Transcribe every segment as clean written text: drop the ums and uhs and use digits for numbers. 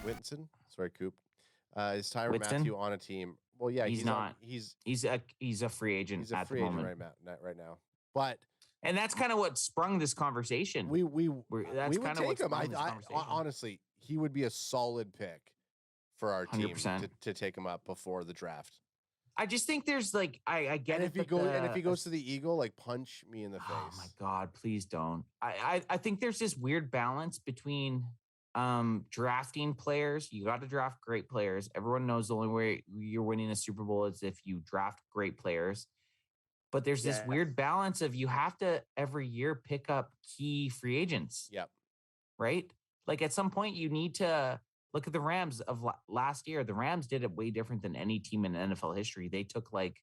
Whittinson. Sorry, Coop. Is Tyrann Whitson? Mathieu on a team? Well, yeah, He's not. He's a free agent he's a at free the agent moment. right now. But and that's kind of what sprung this conversation. We would take him. Honestly, he would be a solid pick for our team to take him up before the draft. I just think there's like I get and if he goes to the Eagle, like punch me in the face. Oh my God, please don't. I think there's this weird balance between drafting players. You got to draft great players. Everyone knows the only way you're winning a Super Bowl is if you draft great players. But there's this weird balance of you have to every year pick up key free agents. Yep. Right? Like at some point you need to look at the Rams of last year. The Rams did it way different than any team in NFL history. They took like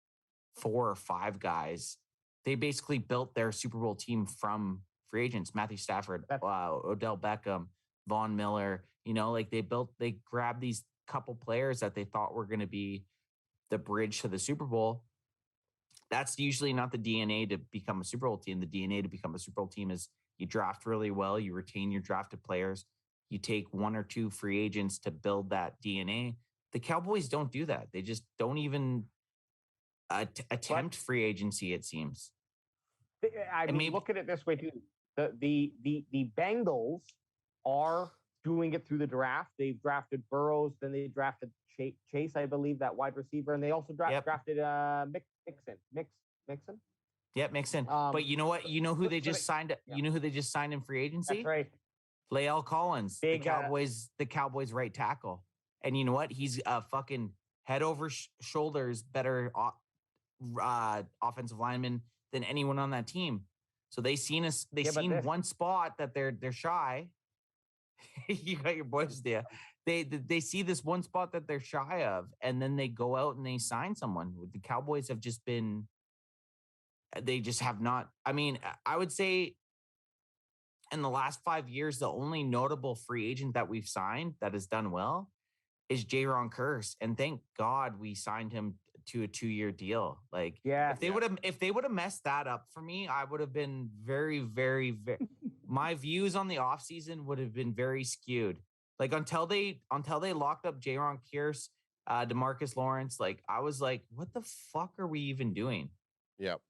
4 or 5 guys. They basically built their Super Bowl team from free agents. Matthew Stafford, Odell Beckham, Von Miller. They grabbed these couple players that they thought were going to be the bridge to the Super Bowl. That's usually not the DNA to become a Super Bowl team. The DNA to become a Super Bowl team is you draft really well, you retain your drafted players, you take 1 or 2 free agents to build that DNA. The Cowboys don't do that. They just don't even attempt free agency, it seems. I mean, look at it this way too. The Bengals are doing it through the draft. They've drafted Burrows, then they drafted Chase, I believe, that wide receiver, and they also drafted Mixon. Yep, Mixon. But you know what? You know who they just signed? You know who they just signed in free agency? That's right. Lael Collins, the Cowboys right tackle. And you know what? He's a fucking head over shoulders better offensive lineman than anyone on that team. So they seen one spot that they're shy. You got your boys there. They see this one spot that they're shy of, and then they go out and they sign someone. The Cowboys have just been. They just have not. I mean, I would say in the last 5 years, the only notable free agent that we've signed that has done well is Jaron Kearse, and thank God we signed him to a 2-year deal. Like, if they would have messed that up for me, I would have been very, very, very. My views on the offseason would have been very skewed. Like until they locked up Jaron Kearse, DeMarcus Lawrence, like I was like, what the fuck are we even doing? Yep.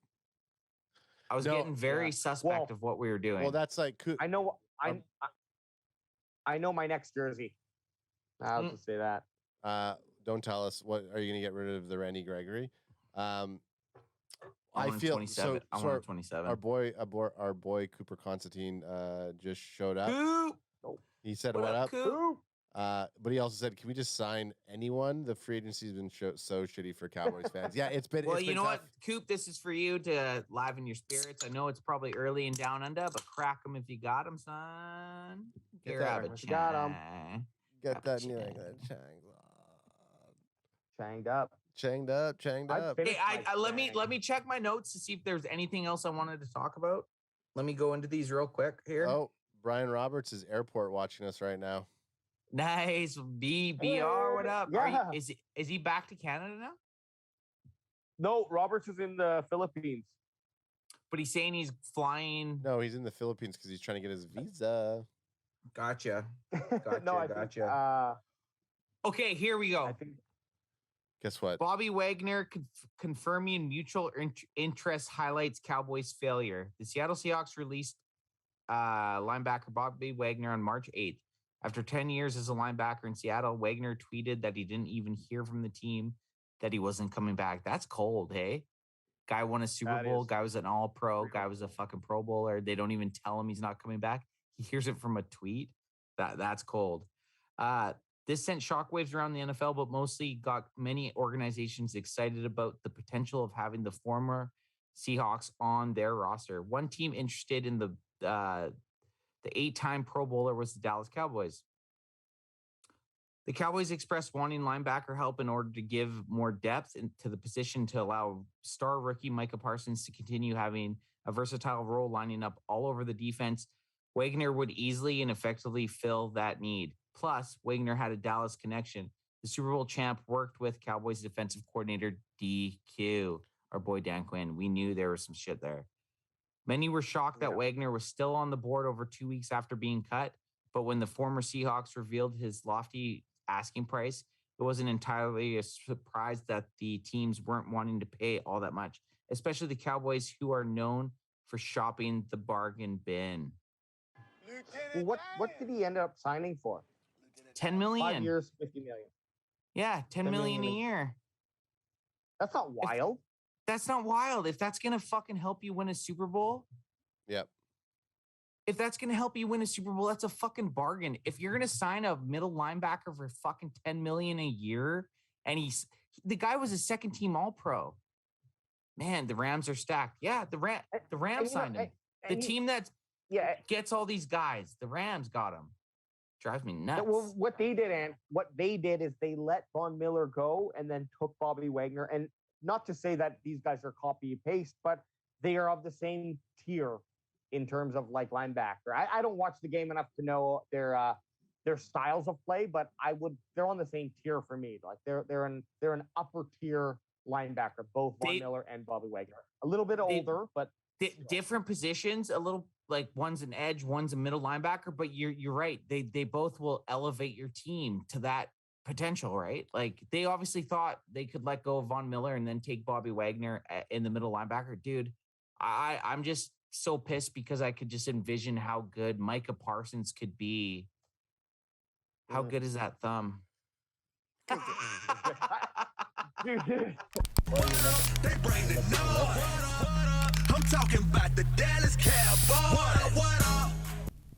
I was getting very suspect of what we were doing. Well, that's like I know my next jersey. I'll just say that. Don't tell us. What are you going to get rid of the Randy Gregory? I feel 27. I want 27. Our boy Cooper Constantine just showed up. Coop! He said, "What up?" Coop? But he also said, "Can we just sign anyone?" The free agency's been so shitty for Cowboys fans. Yeah, it's been. Well, you know tough. What, Coop? This is for you to liven your spirits. I know it's probably early and down under, but crack them if you got them, son. Got them. Get that New England changed up. Hey, let me check my notes to see if there's anything else I wanted to talk about. Let me go into these real quick here. Oh, Brian Roberts is airport watching us right now. Nice. BR, what up? Yeah. Is he back to Canada now? No, Roberts is in the Philippines. But he's saying he's flying. No, he's in the Philippines because he's trying to get his visa. Gotcha. Gotcha. Okay, here we go. Guess what? Bobby Wagner confirming mutual interest highlights Cowboys failure. The Seattle Seahawks released linebacker Bobby Wagner on March 8th. After 10 years as a linebacker in Seattle, Wagner tweeted that he didn't even hear from the team that he wasn't coming back. That's cold, hey? Guy won a Super Bowl. Guy was an all-pro. Guy was a fucking Pro Bowler. They don't even tell him he's not coming back. He hears it from a tweet. That's cold. This sent shockwaves around the NFL, but mostly got many organizations excited about the potential of having the former Seahawks on their roster. One team interested in the 8-time Pro Bowler was the Dallas Cowboys. The Cowboys expressed wanting linebacker help in order to give more depth into the position to allow star rookie Micah Parsons to continue having a versatile role lining up all over the defense. Wagner would easily and effectively fill that need. Plus, Wagner had a Dallas connection. The Super Bowl champ worked with Cowboys defensive coordinator DQ, our boy Dan Quinn. We knew there was some shit there. Many were shocked that Wagner was still on the board over 2 weeks after being cut, but when the former Seahawks revealed his lofty asking price, it wasn't entirely a surprise that the teams weren't wanting to pay all that much, especially the Cowboys, who are known for shopping the bargain bin. Well, what did he end up signing for? $10 million. 5 years, $50 million. Yeah, $10 million a year. That's not wild. That's not wild. If that's gonna fucking help you win a Super Bowl, yep. If that's gonna help you win a Super Bowl, that's a fucking bargain. If you're gonna sign a middle linebacker for fucking $10 million a year, and the guy was a second team All-Pro. Man, the Rams are stacked. Yeah, the Rams signed him. The team that gets all these guys, the Rams got him. Drives me nuts. Well, what they did is they let Von Miller go and then took Bobby Wagner. And not to say that these guys are copy and paste, but they are of the same tier in terms of like linebacker. I don't watch the game enough to know their styles of play, but they're on the same tier for me. Like they're an upper tier linebacker, both Von Miller and Bobby Wagner. A little bit older, but different positions. A little like one's an edge, one's a middle linebacker. But you're right. They both will elevate your team to that potential, right? Like they obviously thought they could let go of Von Miller and then take Bobby Wagner in the middle linebacker. Dude, I'm just so pissed because I could just envision how good Micah Parsons could be. How good is that thumb? They bring the noise. I'm talking about the Dallas Cowboys. What up?